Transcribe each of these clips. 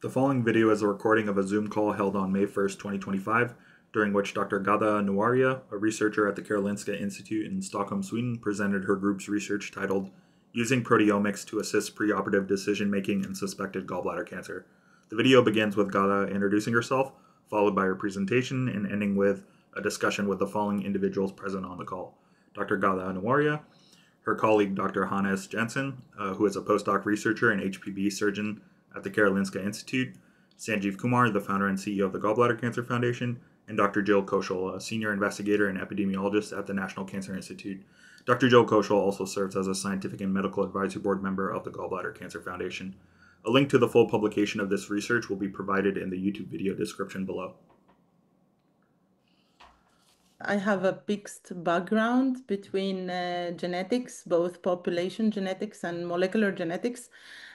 The following video is a recording of a Zoom call held on May 1st, 2025, during which Dr. Ghada Nouairia, a researcher at the Karolinska Institutet in Stockholm, Sweden, presented her group's research titled Using Proteomics to Assist Preoperative Decision-Making in Suspected Gallbladder Cancer. The video begins with Ghada introducing herself, followed by her presentation, and ending with a discussion with the following individuals present on the call. Dr. Ghada Nouairia, her colleague Dr. Hannes Jensen, who is a postdoc researcher and HPB surgeon at the Karolinska Institutet, Sanjeev Kumar, the founder and CEO of the Gallbladder Cancer Foundation, and Dr. Jill Koshal, a senior investigator and epidemiologist at the National Cancer Institute. Dr. Jill Koshal also serves as a scientific and medical advisory board member of the Gallbladder Cancer Foundation. A link to the full publication of this research will be provided in the YouTube video description below. I have a mixed background between genetics, both population genetics and molecular genetics.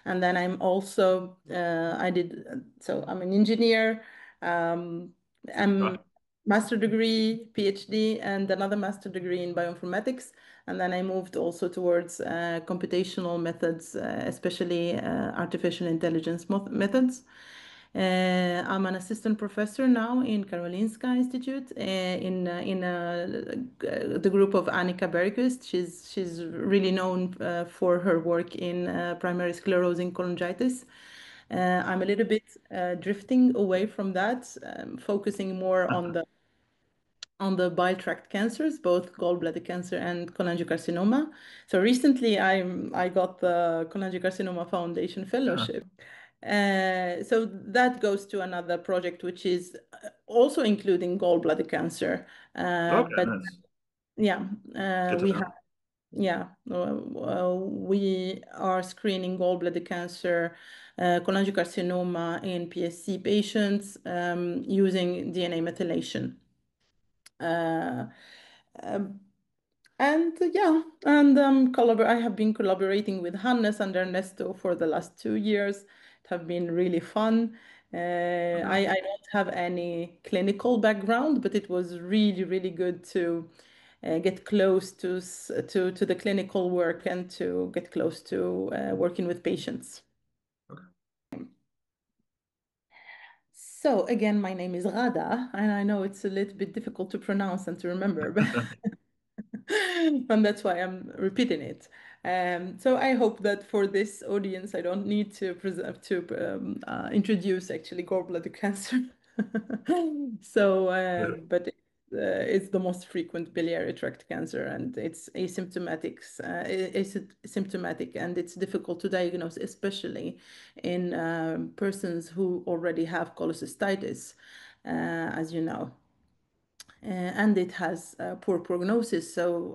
And then I'm also, I'm an engineer, I'm master degree, PhD, and another master degree in bioinformatics. And then I moved also towards computational methods, especially artificial intelligence methods. I'm an assistant professor now in Karolinska Institute in the group of Annika Bergqvist. She's really known for her work in primary sclerosing cholangitis. I'm a little bit drifting away from that, focusing more on the bile tract cancers, both gallbladder cancer and cholangiocarcinoma. So recently I got the Cholangiocarcinoma Foundation Fellowship. So that goes to another project, which is also including gallbladder cancer. Okay, But nice. yeah, Good to we know. have, yeah, we are screening gallbladder cancer, cholangiocarcinoma in PSC patients using DNA methylation. Uh, um, I have been collaborating with Hannes and Ernesto for the last 2 years. It have been really fun. I don't have any clinical background, but it was really, really good to get close to the clinical work and to get close to working with patients. Okay. So again, my name is Ghada, and I know it's a little bit difficult to pronounce and to remember, but and that's why I'm repeating it. So I hope that for this audience, I don't need to introduce actually gallbladder cancer. So, but it's the most frequent biliary tract cancer, and it's asymptomatic, and it's difficult to diagnose, especially in persons who already have cholecystitis, as you know. And it has poor prognosis, so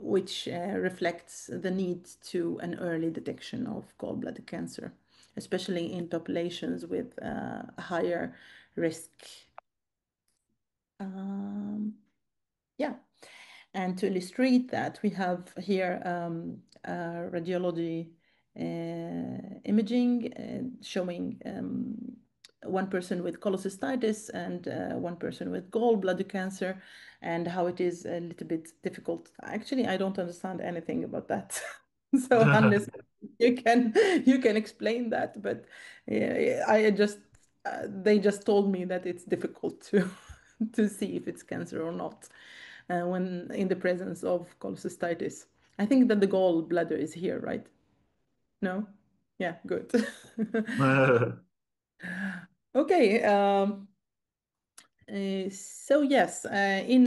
which reflects the need to an early detection of gallbladder cancer, especially in populations with higher risk. Yeah, and to illustrate that, we have here radiology imaging showing one person with cholecystitis and one person with gallbladder cancer, and how it is a little bit difficult. Actually, I don't understand anything about that. So Hannes, you can explain that, but I just they just told me that it's difficult to to see if it's cancer or not when in the presence of cholecystitis. I think that the gallbladder is here, right? No? Yeah, good. Okay. So yes, in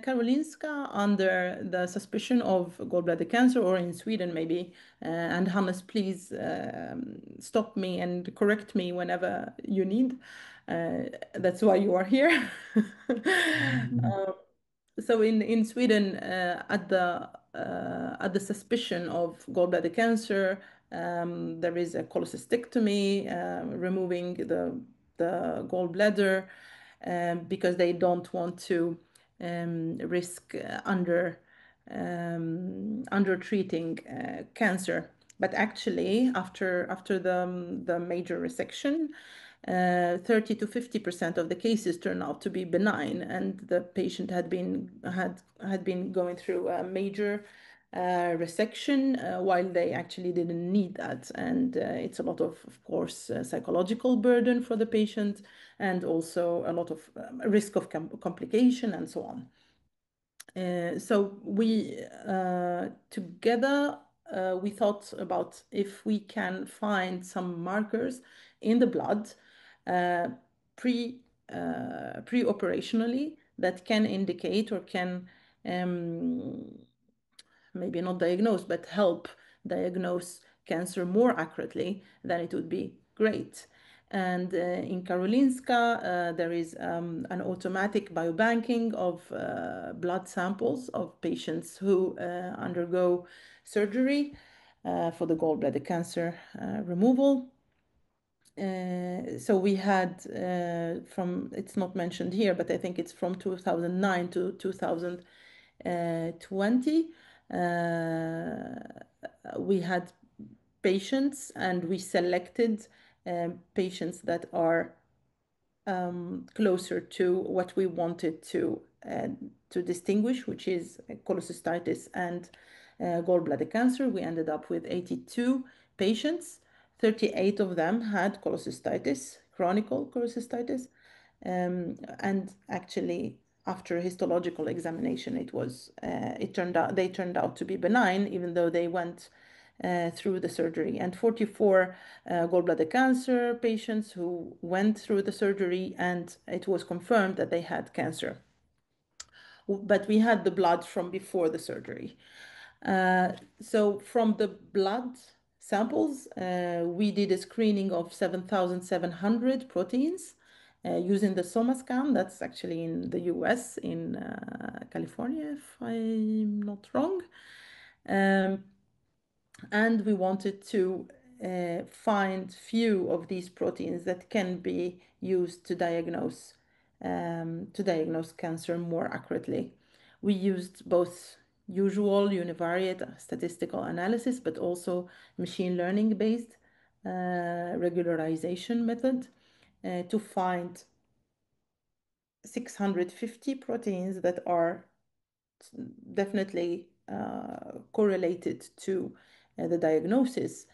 Karolinska, under the suspicion of gallbladder cancer, or in Sweden maybe, and Hannes, please stop me and correct me whenever you need. That's why you are here. So in Sweden, at the suspicion of gallbladder cancer, there is a cholecystectomy, removing the gallbladder, because they don't want to risk under treating cancer. But actually, after the major resection, 30 to 50% of the cases turn out to be benign, and the patient had been going through a major resection, while they actually didn't need that. And it's a lot of course, psychological burden for the patient, and also a lot of risk of complication and so on. So we together we thought about if we can find some markers in the blood uh, pre-operationally that can indicate or can maybe not diagnose, but help diagnose cancer more accurately, then it would be great. And in Karolinska, there is an automatic biobanking of blood samples of patients who undergo surgery for the gallbladder cancer removal. So we had from, it's not mentioned here, but I think it's from 2009 to 2020. We had patients, and we selected patients that are closer to what we wanted to distinguish, which is cholecystitis and gallbladder cancer. We ended up with 82 patients. 38 of them had cholecystitis, chronic cholecystitis. And actually, after histological examination, they turned out to be benign, even though they went through the surgery. And 44 gallbladder cancer patients who went through the surgery, and it was confirmed that they had cancer. But we had the blood from before the surgery. So from the blood samples, we did a screening of 7,700 proteins using the SomaScan. That's actually in the US, in California, if I'm not wrong. And we wanted to find few of these proteins that can be used to diagnose cancer more accurately. We used both usual univariate statistical analysis, but also machine learning based regularization method to find 650 proteins that are definitely correlated to the diagnosis,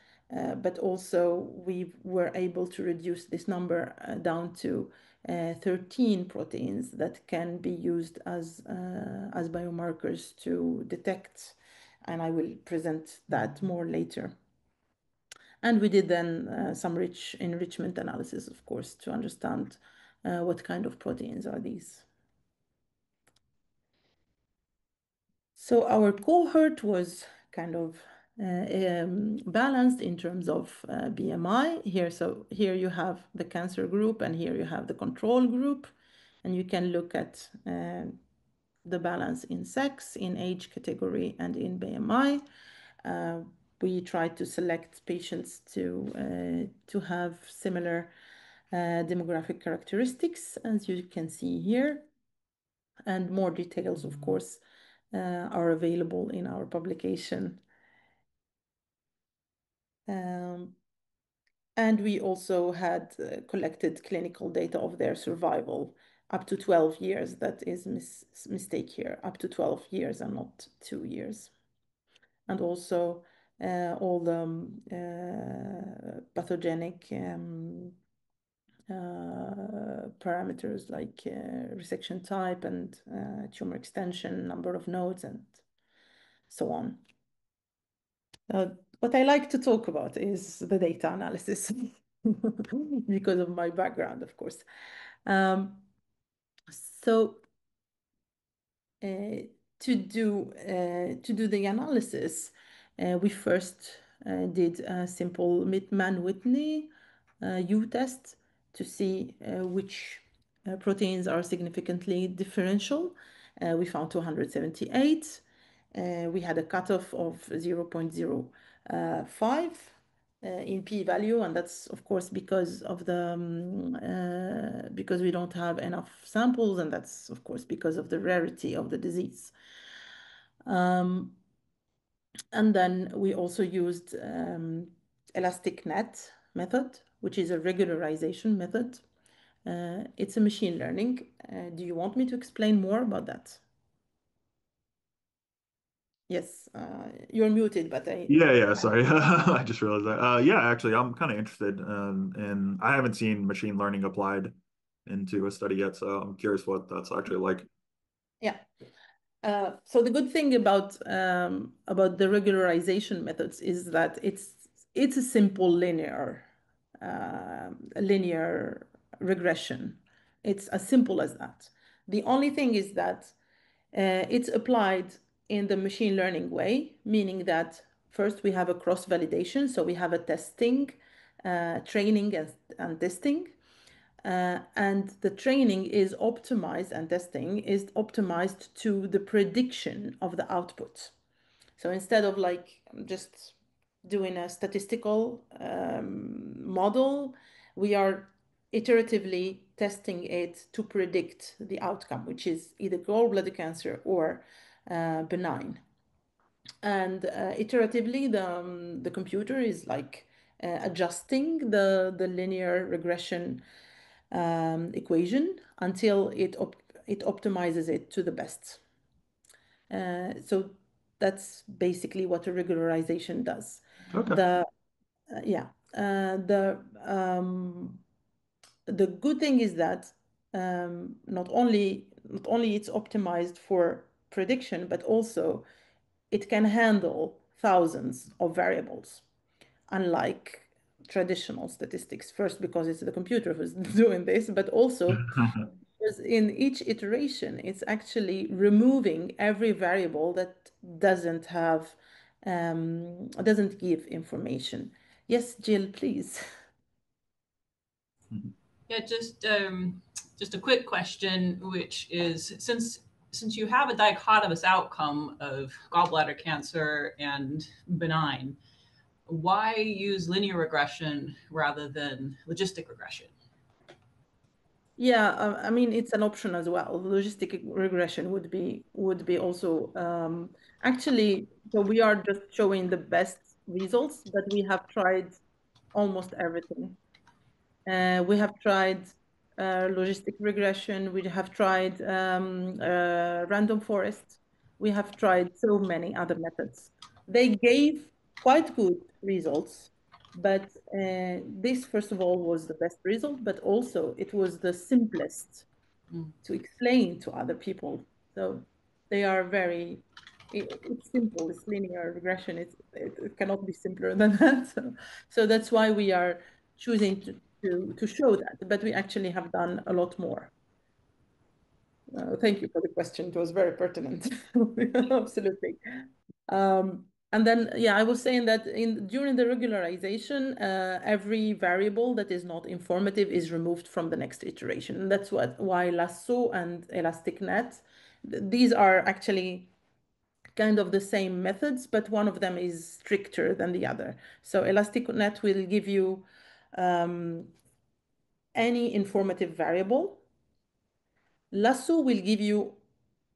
but also we were able to reduce this number down to 13 proteins that can be used as biomarkers to detect, and I will present that more later. And we did then some enrichment analysis, of course, to understand what kind of proteins are these. So our cohort was kind of balanced in terms of BMI here. So here you have the cancer group, and here you have the control group, and you can look at the balance in sex, in age category, and in BMI. We tried to select patients to have similar demographic characteristics, as you can see here, and more details, of course, are available in our publication. And we also had collected clinical data of their survival up to 12 years. That is mistake here, up to 12 years and not 2 years. And also all the pathogenic parameters like resection type and tumor extension, number of nodes, and so on. What I like to talk about is the data analysis because of my background, of course. So to do the analysis, we first did a simple Whitman-Whitney U-test to see which proteins are significantly differential. We found 278. We had a cutoff of 0.05 in p-value, and that's of course because of the because we don't have enough samples, and that's of course because of the rarity of the disease. And then we also used elastic net method, which is a regularization method. It's a machine learning. Do you want me to explain more about that? Yes, you're muted, but Yeah, sorry. I just realized that. Yeah, actually, I'm kind of interested, and I haven't seen machine learning applied into a study yet, so I'm curious what that's actually like. yeah. So the good thing about the regularization methods is that it's a simple linear regression. It's as simple as that. The only thing is that it's applied in the machine learning way, meaning that first we have a cross validation, so we have a testing, training, and testing. And the training is optimized and testing is optimized to the prediction of the output. So instead of like just doing a statistical model, we are iteratively testing it to predict the outcome, which is either gallbladder cancer or benign. And iteratively, the computer is like adjusting the linear regression equation until it optimizes it to the best. So that's basically what a regularization does. Okay. The yeah the good thing is that not only it's optimized for prediction, but also it can handle thousands of variables, unlike traditional statistics. First, because it's the computer who's doing this, but also because in each iteration, it's actually removing every variable that doesn't give information. Yes, Jill, please. Yeah, just a quick question, which is since you have a dichotomous outcome of gallbladder cancer and benign, why use linear regression rather than logistic regression? Yeah, I mean it's an option as well. Logistic regression would be also actually. So we are just showing the best results, but we have tried almost everything. We have tried logistic regression. We have tried random forest. We have tried so many other methods. They gave quite good results, but this, first of all, was the best result, but also it was the simplest Mm. to explain to other people. So they are it's simple, it's linear regression. It cannot be simpler than that. So that's why we are choosing to show that, but we actually have done a lot more. Thank you for the question. It was very pertinent. Absolutely. And then, yeah, I was saying that during the regularization, every variable that is not informative is removed from the next iteration. And that's why lasso and elastic net, these are actually kind of the same methods, but one of them is stricter than the other. So elastic net will give you any informative variable. Lasso will give you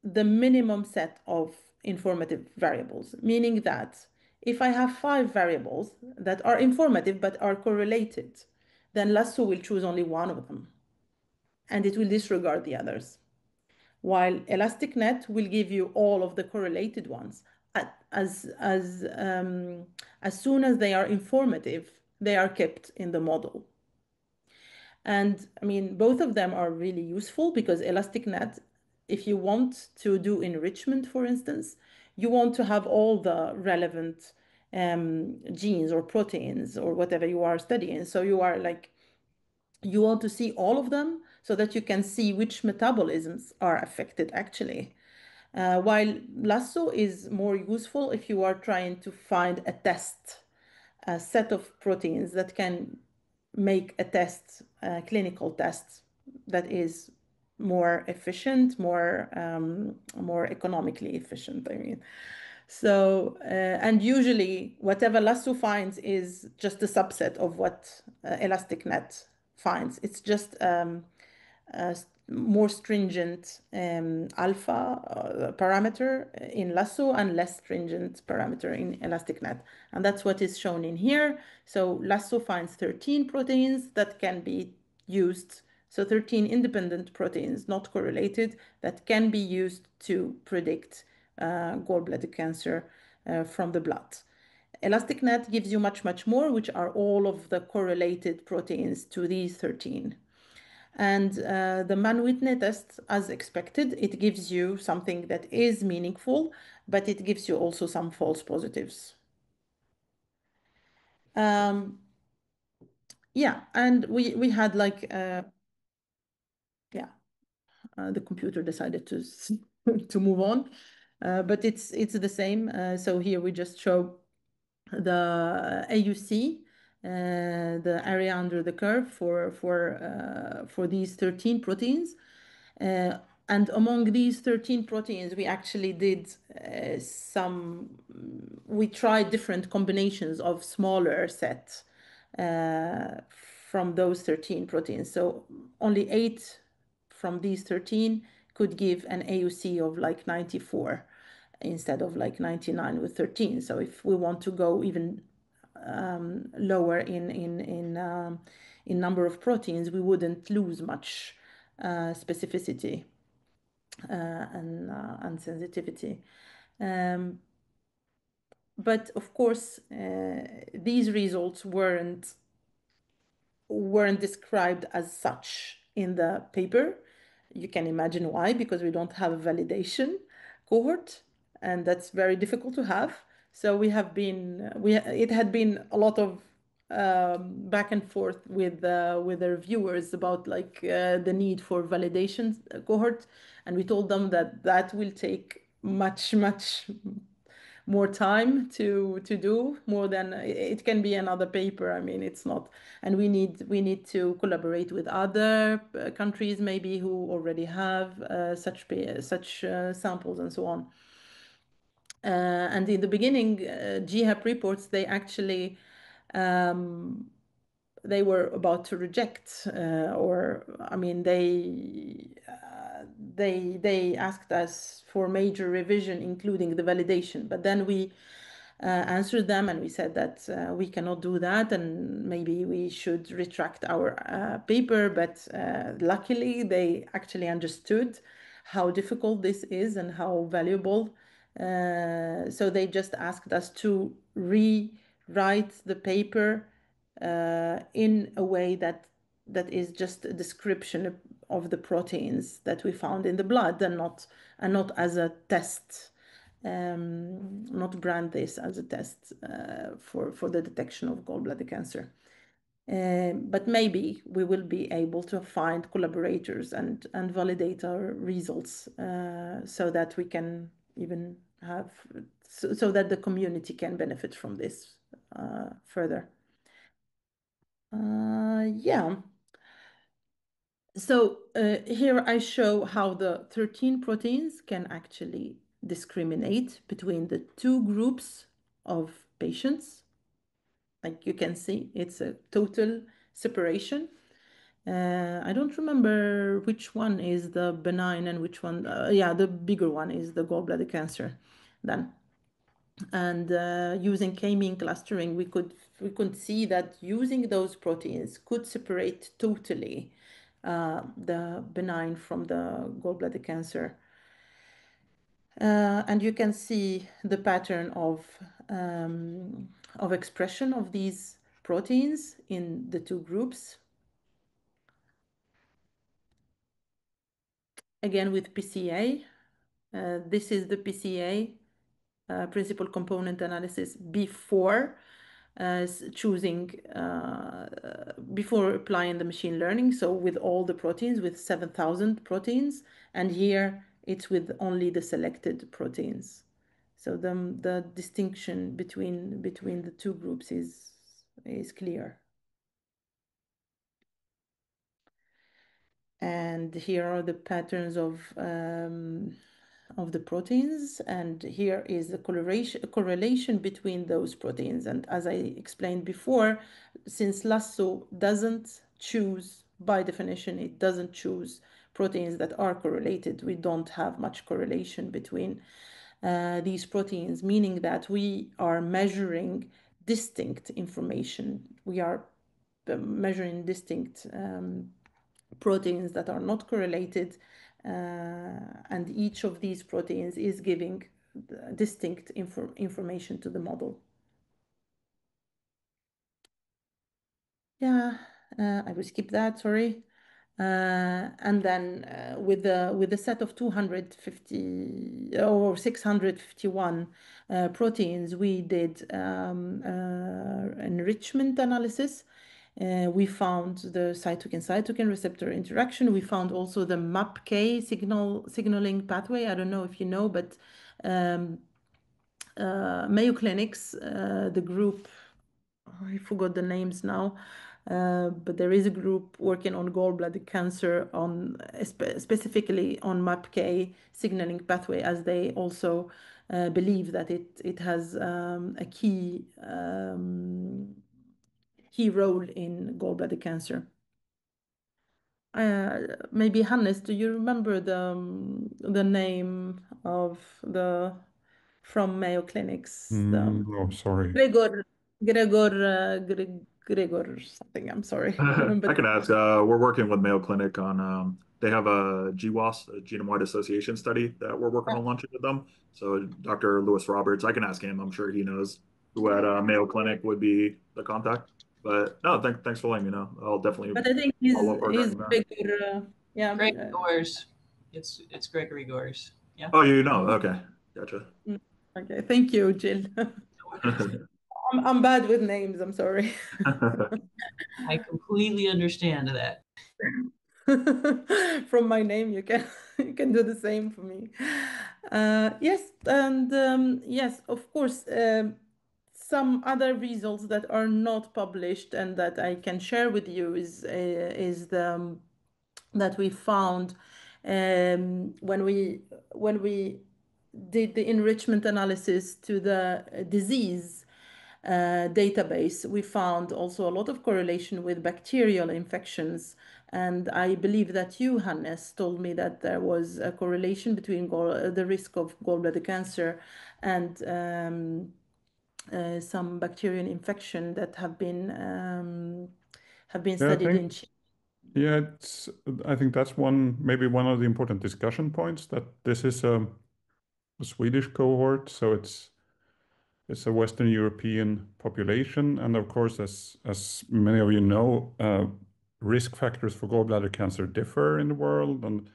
the minimum set of informative variables, meaning that if I have 5 variables that are informative but are correlated, then Lasso will choose only one of them and it will disregard the others. While ElasticNet will give you all of the correlated ones. As soon as they are informative, they are kept in the model. And I mean, both of them are really useful because ElasticNet, if you want to do enrichment, for instance, you want to have all the relevant genes or proteins or whatever you are studying. So you want to see all of them so that you can see which metabolisms are affected actually. While Lasso is more useful if you are trying to find a set of proteins that can make a test, a clinical test that is more efficient, more economically efficient, I mean. So, and usually whatever Lasso finds is just a subset of what ElasticNet finds. It's just a more stringent alpha parameter in Lasso and less stringent parameter in ElasticNet. And that's what is shown in here. So Lasso finds 13 proteins that can be used. So 13 independent proteins, not correlated, that can be used to predict gallbladder cancer from the blood. Elastic net gives you much, much more, which are all of the correlated proteins to these 13. And the Mann-Whitney test, as expected, it gives you something that is meaningful, but it gives you also some false positives. Yeah, and we had like, the computer decided to to move on, but it's the same. So here we just show the AUC, the area under the curve for these 13 proteins. And among these 13 proteins, we actually did we tried different combinations of smaller sets from those 13 proteins. So only 8 from these 13 could give an AUC of like 94 instead of like 99 with 13. So if we want to go even lower in number of proteins, we wouldn't lose much specificity and sensitivity. But of course, these results weren't described as such in the paper. You can imagine why, because we don't have a validation cohort, and that's very difficult to have. So we have been, it had been a lot of back and forth with the reviewers about like the need for validation cohort, and we told them that that will take much more time to do, more than it can be another paper. I mean, it's not, and we need to collaborate with other countries maybe who already have such samples and so on. And in the beginning, GHAP reports, they actually they were about to reject, or I mean, they asked us for major revision, including the validation. But then we answered them and we said that we cannot do that, and maybe we should retract our paper. But luckily, they actually understood how difficult this is and how valuable. So they just asked us to rewrite the paper in a way that is just a description of the proteins that we found in the blood, and not as a test, not brand this as a test for the detection of gallbladder cancer. But maybe we will be able to find collaborators and validate our results so that we can even have, so that the community can benefit from this further. Yeah. So here I show how the 13 proteins can actually discriminate between the two groups of patients. Like you can see, it's a total separation. I don't remember which one is the benign and which one, yeah, the bigger one is the gallbladder cancer then. And using k-mean clustering, we could see that using those proteins could separate totally the benign from the gallbladder cancer. And you can see the pattern of expression of these proteins in the two groups. Again with PCA. This is the PCA, principal component analysis, before choosing, before applying the machine learning. So with all the proteins, with 7,000 proteins, and here it's with only the selected proteins. So the distinction between the two groups is clear. And here are the patterns of the proteins, and here is the correlation between those proteins. And as I explained before, since Lasso doesn't choose, by definition, it doesn't choose proteins that are correlated, we don't have much correlation between these proteins, meaning that we are measuring distinct information. We are measuring distinct proteins that are not correlated, and each of these proteins is giving distinct information to the model. Yeah, I will skip that, sorry. And then with the set of 250 or 651 proteins, we did enrichment analysis. We found the cytokine-cytokine receptor interaction. We found also the MAPK signaling pathway. I don't know if you know, but Mayo Clinic's, the group, I forgot the names now, but there is a group working on gallbladder cancer on specifically on MAPK signaling pathway, as they also believe that it has a key role in gallbladder cancer. Maybe Hannes, do you remember the name of the from Mayo Clinics? No, sorry. Gregor something. I'm sorry. I can ask. We're working with Mayo Clinic on. They have a GWAS, a genome-wide association study that we're working on launching with them. So Dr. Lewis Roberts, I can ask him. I'm sure he knows who at Mayo Clinic would be the contact. But no, thanks for letting me know. I'll definitely But I think follow up he's regarding that. Gregor. Yeah. Greg Gores. It's Gregory Gores. Yeah. Oh, you know. Okay, gotcha. Okay, thank you, Jill. I'm bad with names. I'm sorry. I completely understand that. From my name, you can do the same for me. Yes, and yes, of course, some other results that are not published and that I can share with you is the that we found when we did the enrichment analysis to the disease database, we found also a lot of correlation with bacterial infections. And I believe that you, Hannes, told me that there was a correlation between the risk of gallbladder cancer and some bacterial infection that have been studied in Chile. Yeah, I think that's maybe one of the important discussion points, that this is a Swedish cohort, so it's a Western European population, and of course, as many of you know, risk factors for gallbladder cancer differ in the world, and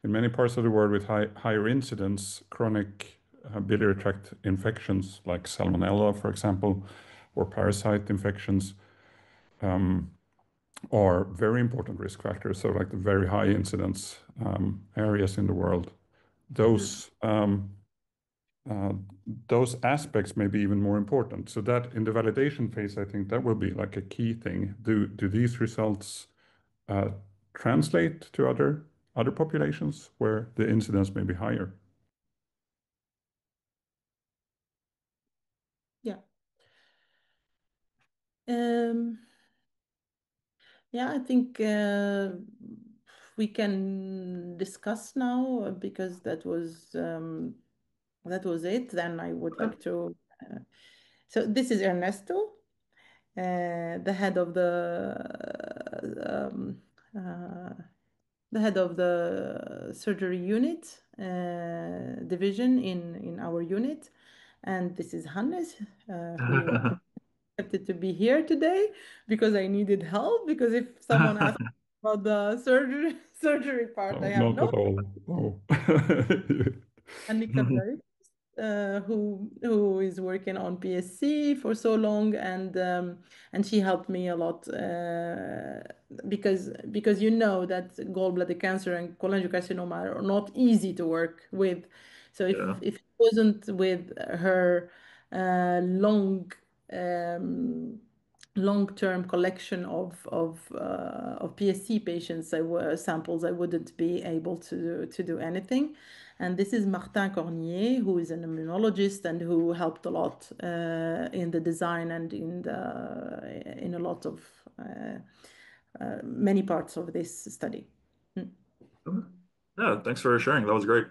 in many parts of the world with higher incidence, chronic biliary tract infections like salmonella, for example, or parasite infections are very important risk factors. So like the very high incidence areas in the world, those aspects may be even more important. So that in the validation phase, I think that will be like a key thing. Do these results translate to other populations where the incidence may be higher? Yeah. Yeah, I think we can discuss now because that was it. Then I would like to. So this is Ernesto, the head of the surgery unit division in our unit, and this is Hannes, who accepted to be here today because I needed help. Because if someone asked about the surgery part, I have Not no. at all. Oh. Annika Blake, who is working on PSC for so long, and she helped me a lot because you know that gallbladder cancer and cholangiocarcinoma are not easy to work with. So if it wasn't with her long-term collection of PSC patients samples, I wouldn't be able to do anything. And this is Martin Cornier, who is an immunologist and who helped a lot in the design and in a lot of many parts of this study. Yeah, thanks for sharing. That was great.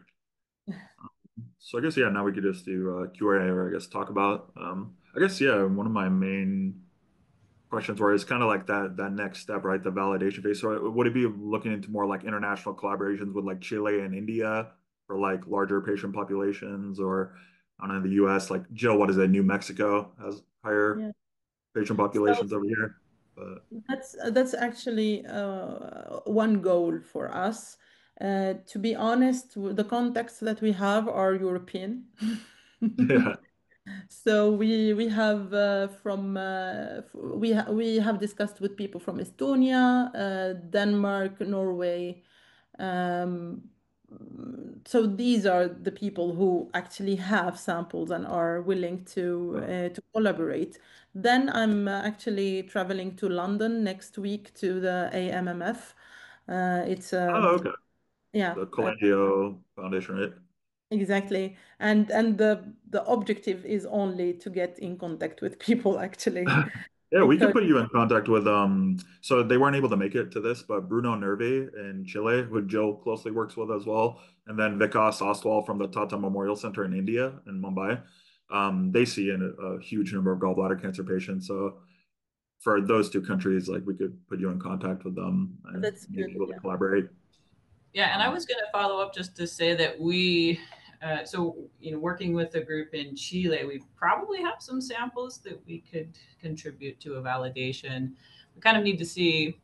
So I guess now we could just do Q&A, or I guess talk about. I guess one of my main questions were is kind of like that next step, right? The validation phase. So would it be looking into more like international collaborations with like Chile and India for like larger patient populations, or I don't know, in the US, like Jill, what is it? New Mexico has higher patient populations over here. But That's actually one goal for us. To be honest, the contacts that we have are European. yeah. So we have we have discussed with people from Estonia, Denmark, Norway. Um, so these are the people who actually have samples and are willing to collaborate. Then I'm actually traveling to London next week to the AMMF. It's Oh, okay. yeah. The Cholangio Foundation, right? Exactly. And the objective is only to get in contact with people actually. Yeah, we could Because put you in contact with so they weren't able to make it to this, but Bruno Nervi in Chile, who Joe closely works with as well, and then Vikas Ostwal from the Tata Memorial Center in India, in Mumbai. They see a huge number of gallbladder cancer patients. So for those two countries, like we could put you in contact with them and that's be good. able to Yeah. collaborate. Yeah, and I was going to follow up just to say that working with a group in Chile, we probably have some samples that we could contribute to a validation. We kind of need to see,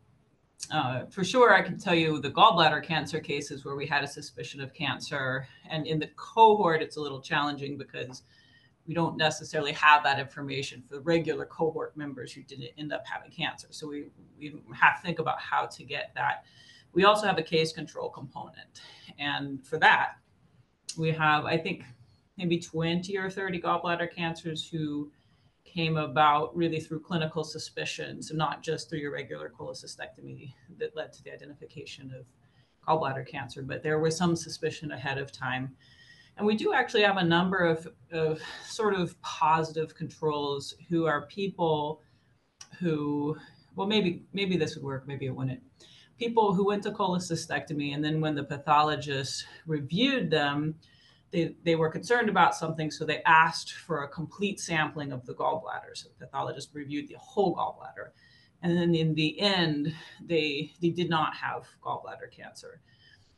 for sure, I can tell you the gallbladder cancer cases where we had a suspicion of cancer. And in the cohort, it's a little challenging because we don't necessarily have that information for the regular cohort members who didn't end up having cancer. So we have to think about how to get that. We also have a case control component. And for that, we have, I think, maybe 20 or 30 gallbladder cancers who came about really through clinical suspicion, so not just through your regular cholecystectomy that led to the identification of gallbladder cancer, but there was some suspicion ahead of time. And we do actually have a number of sort of positive controls who are people who, well, maybe this would work, maybe it wouldn't. People who went to cholecystectomy, and then when the pathologist reviewed them, they were concerned about something, so they asked for a complete sampling of the gallbladder. So the pathologist reviewed the whole gallbladder. And then in the end, they did not have gallbladder cancer.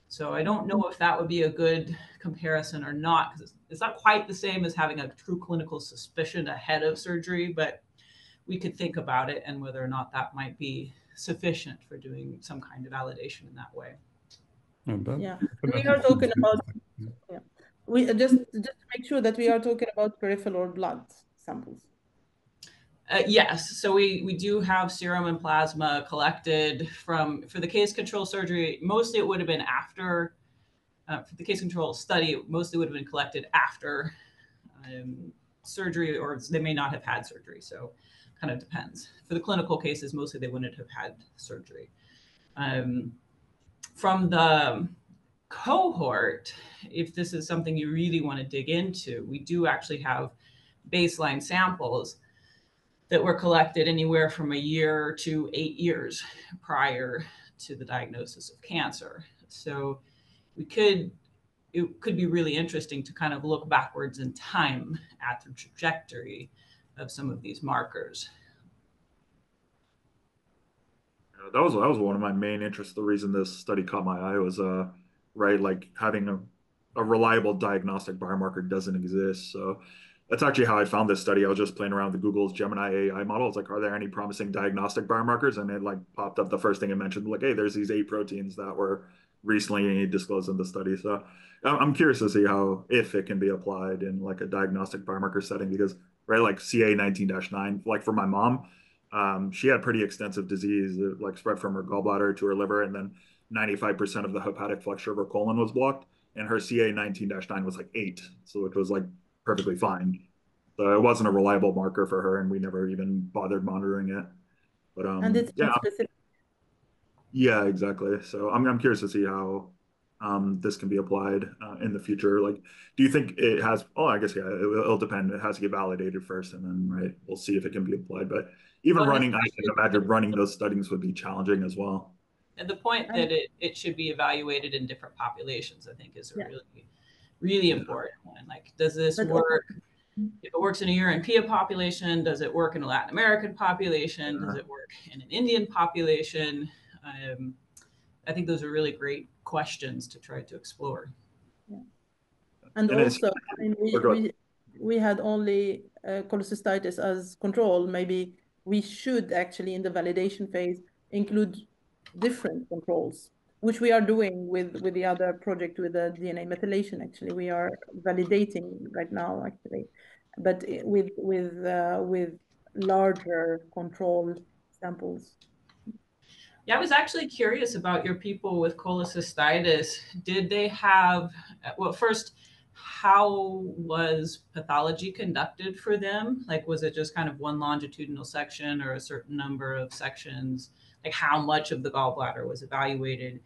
So I don't know if that would be a good comparison or not, because it's not quite the same as having a true clinical suspicion ahead of surgery, but we could think about it and whether or not that might be sufficient for doing some kind of validation in that way. Yeah, we are talking about we just to make sure that we are talking about peripheral blood samples. Yes, so we do have serum and plasma collected for the case control surgery. Mostly it would have been after, for the case control study, mostly would have been collected after surgery, or they may not have had surgery. So kind of depends. For the clinical cases, mostly they wouldn't have had surgery. From the cohort, if this is something you really want to dig into, we do actually have baseline samples that were collected anywhere from a year to 8 years prior to the diagnosis of cancer. So it could be really interesting to kind of look backwards in time at the trajectory of some of these markers. That was one of my main interests. The reason this study caught my eye was right, like having a reliable diagnostic biomarker doesn't exist. So that's actually how I found this study. I was just playing around with Google's Gemini AI model. It's like, are there any promising diagnostic biomarkers? And it like popped up the first thing it mentioned, like, hey, there's these 8 proteins that were recently disclosed in the study. So I'm curious to see if it can be applied in like a diagnostic biomarker setting, because right, like CA19-9, like for my mom, she had pretty extensive disease, like spread from her gallbladder to her liver, and then 95% of the hepatic flexure of her colon was blocked, and her CA19-9 was like 8, so it was like perfectly fine. So it wasn't a reliable marker for her, and we never even bothered monitoring it. But And it's yeah, specific. yeah, exactly. So I'm curious to see how this can be applied in the future. Like, do you think it has? Oh, I guess yeah, it'll depend. It has to get validated first, and then right, we'll see if it can be applied. But even running, I can imagine running those studies would be challenging as well. And the point that it should be evaluated in different populations, I think, is a really important one. Like, does this work? If it works in a European population, does it work in a Latin American population? Does it work in an Indian population? I think those are really great questions to try to explore. Yeah. And And also, I mean, go ahead. we had only cholecystitis as control. Maybe we should actually, in the validation phase, include different controls, which we are doing with the other project with the DNA methylation. Actually, we are validating right now, actually, but with larger control samples. Yeah, I was actually curious about your people with cholecystitis. Did they have, well, first, how was pathology conducted for them? Like, was it just kind of one longitudinal section or a certain number of sections? Like, how much of the gallbladder was evaluated?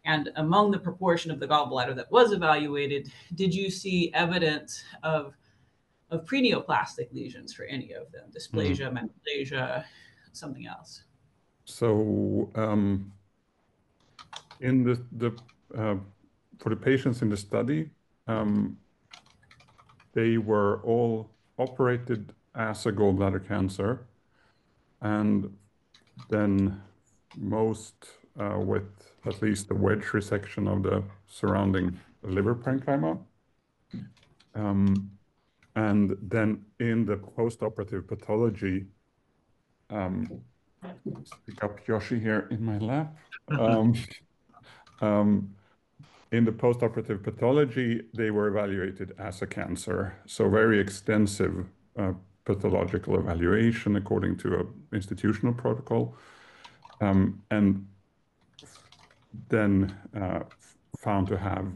And among the proportion of the gallbladder that was evaluated, did you see evidence of preneoplastic lesions for any of them? Dysplasia, metaplasia, something else? So in for the patients in the study, they were all operated as a gallbladder cancer, and then most with at least a wedge resection of the surrounding liver parenchyma. And then in the postoperative pathology, pick up Yoshi here in my lap. In the postoperative pathology, they were evaluated as a cancer. So very extensive pathological evaluation according to an institutional protocol. And then found to have,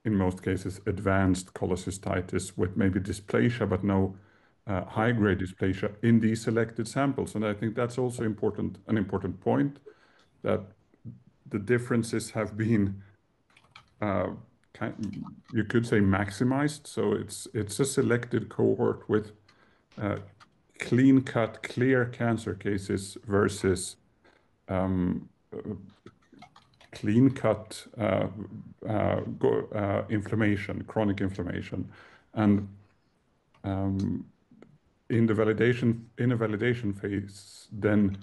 in most cases, advanced cholecystitis with maybe dysplasia, but no high-grade dysplasia in these selected samples. And I think that's also an important point, that the differences have been, you could say, maximized. So it's a selected cohort with clean-cut, clear cancer cases versus clean-cut inflammation, chronic inflammation. And in a validation phase, then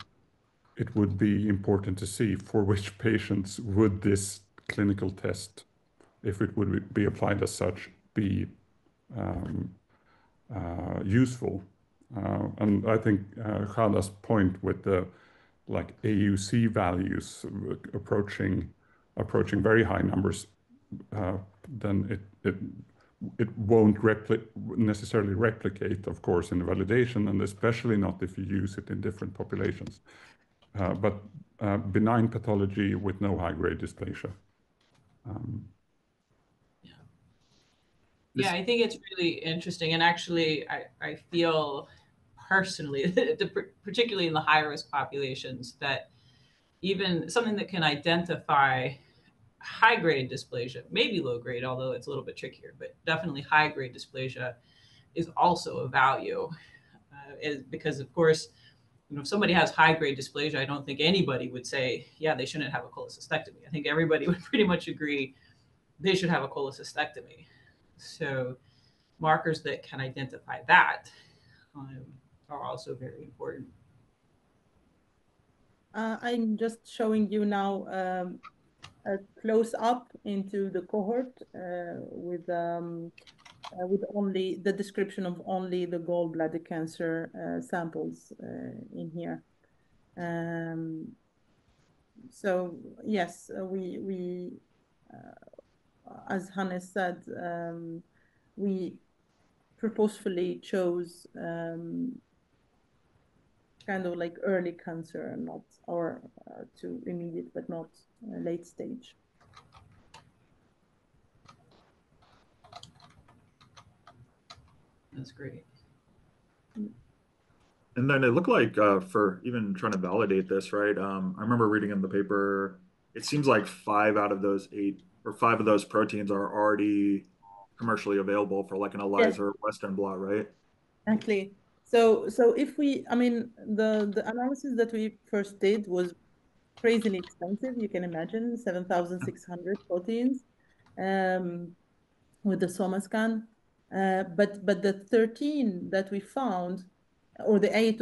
it would be important to see for which patients would this clinical test, if it would be applied as such, be useful. And I think Ghada's point with the AUC values approaching very high numbers, then it won't necessarily replicate, of course, in the validation, and especially not if you use it in different populations. But benign pathology with no high-grade dysplasia. Yeah, I think it's really interesting. And actually, I feel personally, particularly in the high-risk populations, that even something that can identify high-grade dysplasia, maybe low-grade, although it's a little bit trickier, but definitely high-grade dysplasia is also a value. Because, of course, if somebody has high-grade dysplasia, I don't think anybody would say, yeah, they shouldn't have a cholecystectomy. I think everybody would pretty much agree they should have a cholecystectomy. So markers that can identify that are also very important. I'm just showing you now a close up into the cohort with only the description of only the gallbladder cancer samples in here. So yes, we as Hannes said, we purposefully chose kind of like early cancer, not or to immediate, but not late stage. That's great. And then it looked like for even trying to validate this, right? I remember reading in the paper, it seems like 5 out of those 8 or 5 of those proteins are already commercially available for like an ELISA or Western blot, right? Exactly. So if we, I mean, the analysis that we first did was crazily expensive. You can imagine 7,600 proteins with the SomaScan. But the 13 that we found, or the 8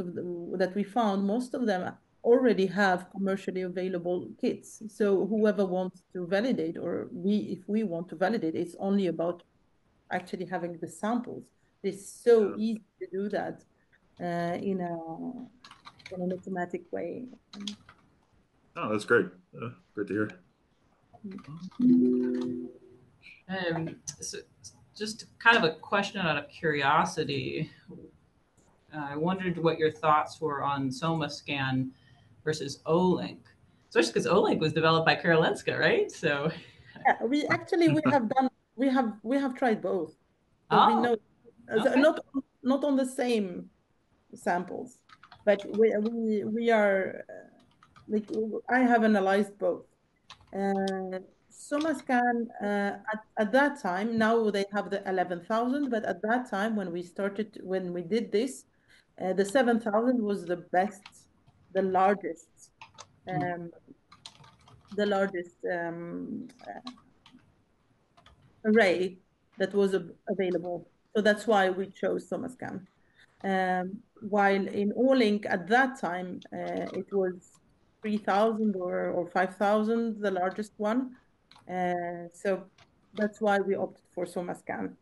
that we found, most of them already have commercially available kits. So whoever wants to validate, or if we want to validate, it's only about actually having the samples. It's so easy to do that in an automatic way. Oh, that's great. Great to hear. So just kind of a question out of curiosity. I wondered what your thoughts were on SomaScan versus Olink, especially because Olink was developed by Karolinska, right? So yeah, we have tried both, so we know okay. not on the same samples, but we are like I have analyzed both. SomaScan at that time, now they have the 11,000, but at that time when we did this, the 7,000 was the best, the largest, um, the largest array that was available. So that's why we chose SomaScan. While in Olink at that time, it was 3,000 or 5,000, the largest one. So that's why we opted for SomaScan.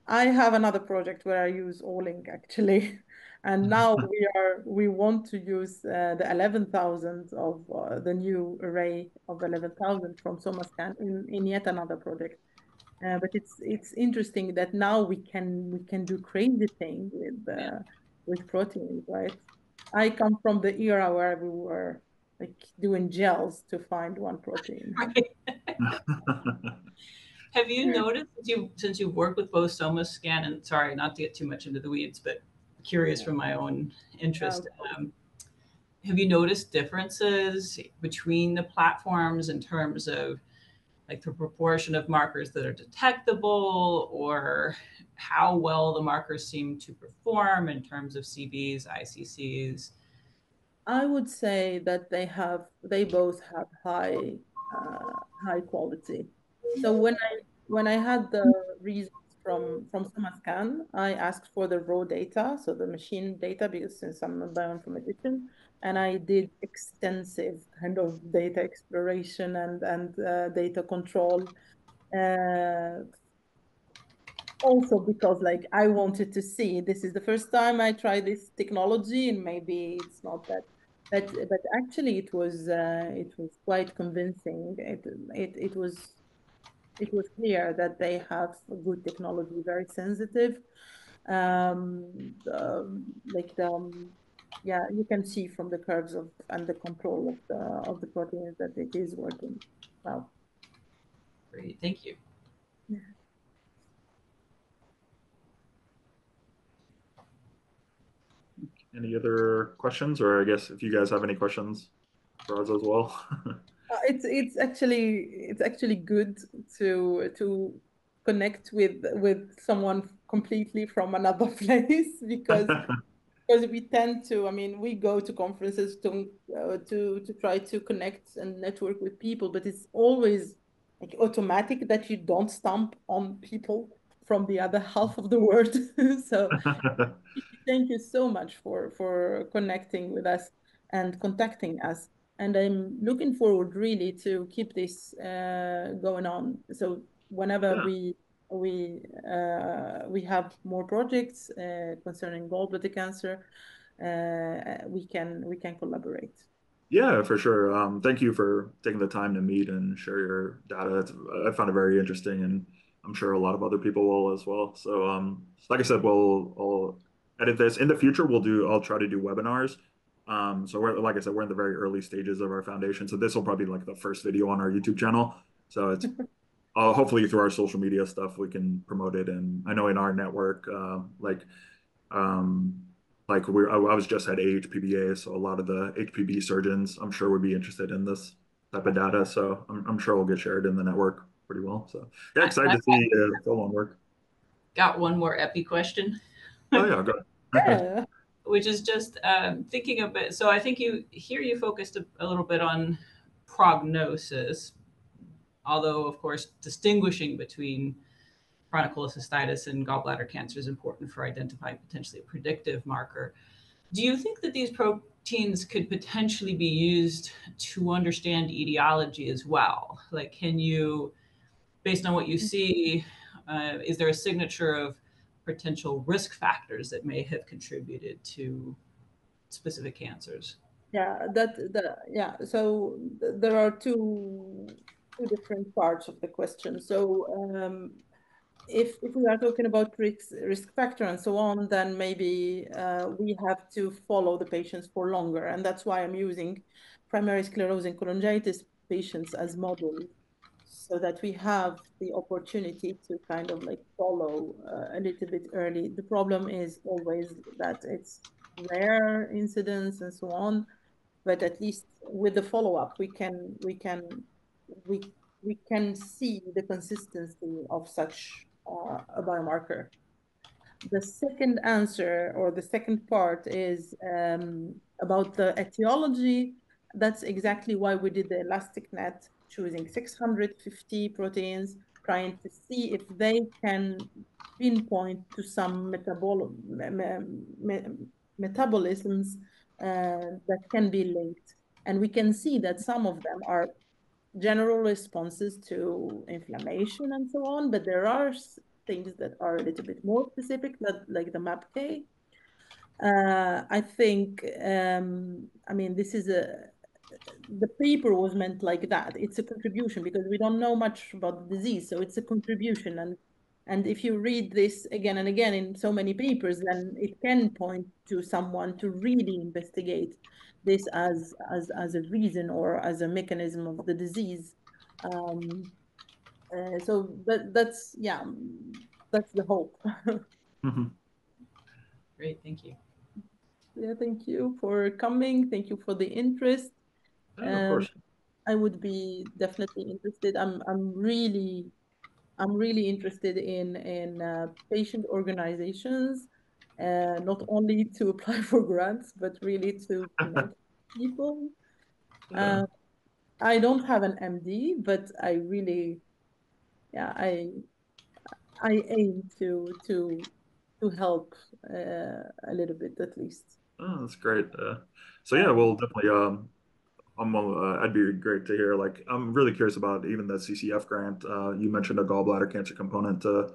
I have another project where I use Olink actually. And now we want to use the 11,000 of the new array of 11,000 from SomaScan in yet another project. But it's interesting that now we can do crazy things with proteins, right? I come from the era where we were like doing gels to find one protein. Right. Have you noticed since you've worked with both SomaScan and sorry, not to get too much into the weeds, but curious from my own interest. Have you noticed differences between the platforms in terms of like the proportion of markers that are detectable or how well the markers seem to perform in terms of CBs, ICCs? I would say that they both have high quality. So when I had the results from SomaScan, I asked for the raw data, so the machine data, because since I'm a bioinformatician, and I did extensive kind of data exploration and data control. Also because like I wanted to see, this is the first time I try this technology and maybe it's not that, but actually it was quite convincing. It was clear that they have a good technology, very sensitive. Like yeah, you can see from the curves of and the control of the proteins that it is working well. Great, thank you. Yeah. Any other questions, or I guess if you guys have any questions for us as well. It's actually good to connect with someone completely from another place because we tend to, I mean, we go to conferences to try to connect and network with people, but it's always like automatic that you don't stump on people from the other half of the world. So thank you so much for connecting with us and contacting us. And I'm looking forward really to keep this going on. So whenever we have more projects concerning gallbladder cancer, we can collaborate. Yeah, for sure. Thank you for taking the time to meet and share your data. I found it very interesting, and I'm sure a lot of other people will as well. So, like I said, I'll edit this in the future. I'll try to do webinars. So like I said, we're in the very early stages of our foundation. So this will probably be like the first video on our YouTube channel. So it's hopefully through our social media stuff we can promote it. And I know in our network, like I was just at AHPBA, so a lot of the HPB surgeons I'm sure would be interested in this type of data. So I'm sure we'll get shared in the network pretty well. So yeah, excited to see follow-on work. Got one more epi question. Oh yeah, go ahead. Yeah. Which is just thinking a bit. So I think you focused a little bit on prognosis, although of course distinguishing between chronic cholecystitis and gallbladder cancer is important for identifying potentially a predictive marker. Do you think that these proteins could potentially be used to understand etiology as well? Like, can you, based on what you see, Is there a signature of potential risk factors that may have contributed to specific cancers? Yeah, So there are two different parts of the question. So if we are talking about risk factor and so on, then maybe we have to follow the patients for longer, and that's why I'm using primary sclerosing cholangitis patients as models, so that we have the opportunity to kind of like follow a little bit early. The problem is always that it's rare incidents and so on, but at least with the follow-up, we can see the consistency of such a biomarker. The second answer, or the second part, is about the etiology. That's exactly why we did the elastic net, choosing 650 proteins, trying to see if they can pinpoint to some metabolisms that can be linked. And we can see that some of them are general responses to inflammation and so on, but there are things that are a little bit more specific, like the MAPK. I think, I mean, the paper was meant like that. It's a contribution because we don't know much about the disease, so it's a contribution. And if you read this again and again in so many papers, then it can point to someone to really investigate this as a reason or as a mechanism of the disease. So that's the hope. Mm-hmm. Great, thank you. Yeah, thank you for coming. Thank you for the interest. Yeah, of course. I would be definitely interested. I'm really interested in patient organizations, not only to apply for grants, but really to connect people. Yeah. I don't have an MD, but I really, yeah, I aim to help a little bit at least. Oh, that's great. So yeah, we'll definitely. I'd be great to hear. Like, I'm really curious about even the CCF grant. You mentioned a gallbladder cancer component to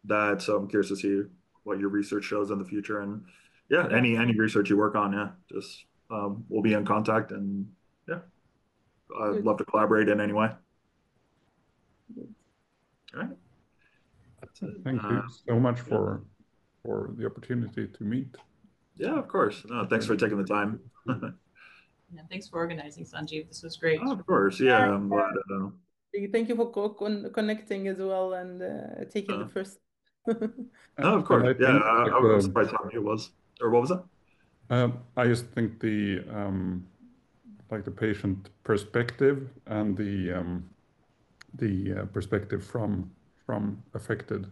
that, so I'm curious to see what your research shows in the future. And yeah, Yeah. any research you work on, yeah, just we'll be in contact, and yeah, I'd Good. love to collaborate in any way. Good. All right. That's it. Thank you so much for the opportunity to meet. Yeah, of course. No, thanks for taking the time. Yeah, thanks for organizing, Sanjeev. This was great. Oh, of course. Yeah, I'm glad. Thank you for connecting as well and taking the first. No, of And course. I Yeah, think I was surprised how new it was. Or what was that? I just think the like the patient perspective and the perspective from affected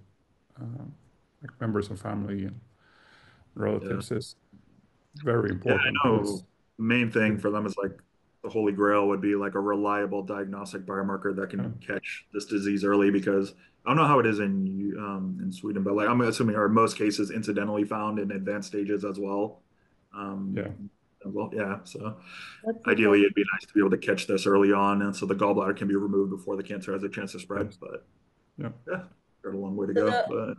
like members of family and relatives is very Yeah, important. I know. Main thing for them is like the holy grail would be like a reliable diagnostic biomarker that can catch this disease early, because I don't know how it is in Sweden, but like I'm assuming are most cases incidentally found in advanced stages as well. Yeah. Well, yeah. So That's ideally, important. it'd be nice to be able to catch this early on, and so the gallbladder can be removed before the cancer has a chance to spread. Yes. But Yeah. yeah, got a long way to go. But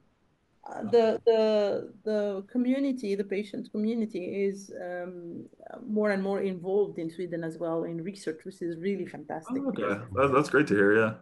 the community, the patient community, is more and more involved in Sweden as well in research, which is really fantastic. oh, okay, that's great to hear. Yeah.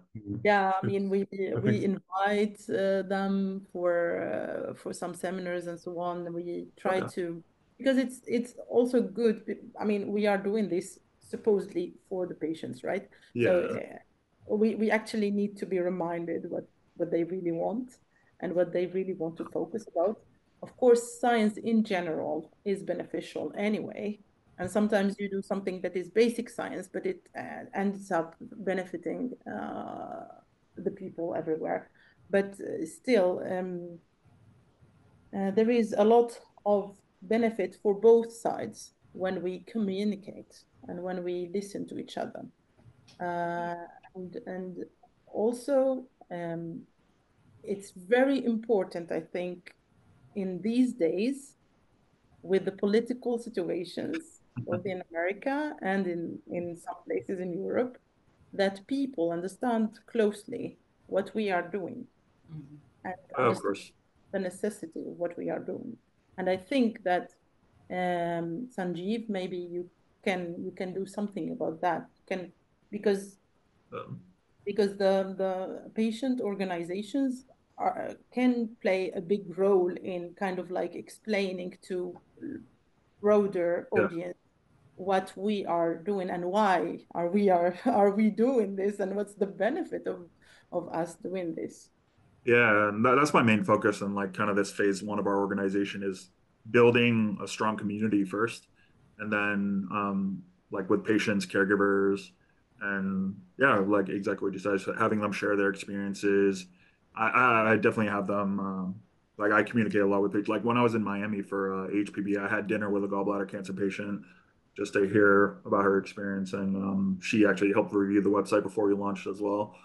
Yeah, I mean, we think- invite them for some seminars and so on. We try Okay. to, because it's also good. I mean, we are doing this supposedly for the patients, right? So Yeah. we actually need to be reminded what they really want and what they really want to focus about. Of course, science in general is beneficial anyway. And sometimes you do something that is basic science, but it ends up benefiting the people everywhere. But still, there is a lot of benefit for both sides when we communicate and when we listen to each other. And also, it's very important, I think, in these days, with the political situations, both in America and in some places in Europe, that people understand closely what we are doing. Mhm. and Of understand course. the necessity of what we are doing. And I think that Sanjeev, maybe you can do something about that. Because Um, the patient organizations can play a big role in kind of like explaining to broader yeah. audience what we are doing and why are we doing this, and what's the benefit of us doing this. Yeah, and that's my main focus and like kind of this phase one of our organization is building a strong community first, and then like with patients, caregivers, and yeah, like exactly what you said, so having them share their experiences. I definitely have them. Like I communicate a lot with people. Like when I was in Miami for HPB, I had dinner with a gallbladder cancer patient just to hear about her experience, and she actually helped review the website before we launched as well.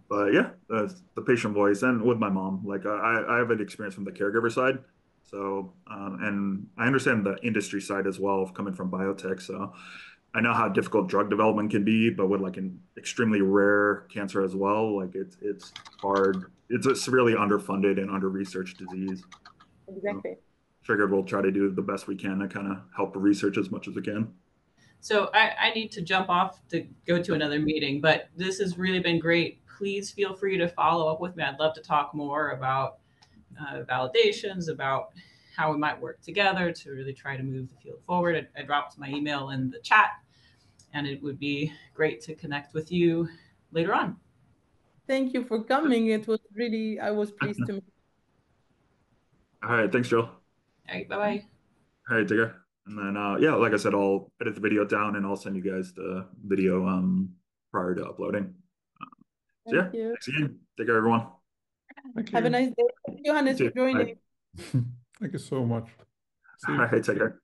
But yeah, the patient voice, and with my mom, like I have an experience from the caregiver side, so and I understand the industry side as well of coming from biotech. So I know how difficult drug development can be, but with like an extremely rare cancer as well, like it's hard. It's a severely underfunded and under-researched disease. So Exactly. figured we'll try to do the best we can to kind of help research as much as we can. So I need to jump off to go to another meeting, but this has really been great. Please feel free to follow up with me. I'd love to talk more about validations, about how we might work together to really try to move the field forward. I dropped my email in the chat, and it would be great to connect with you later on. Thank you for coming. It was really, I was pleased to meet you. All right, thanks, Jill. All right, bye-bye. All right, take care. And then yeah, like I said, I'll edit the video down and I'll send you guys the video prior to uploading. So yeah, Thank you. thanks again. Take care, everyone. Thank Have a you. nice day. Thank you, Johannes, You for too. joining. Bye. Thank you so much. See All you. right, take care.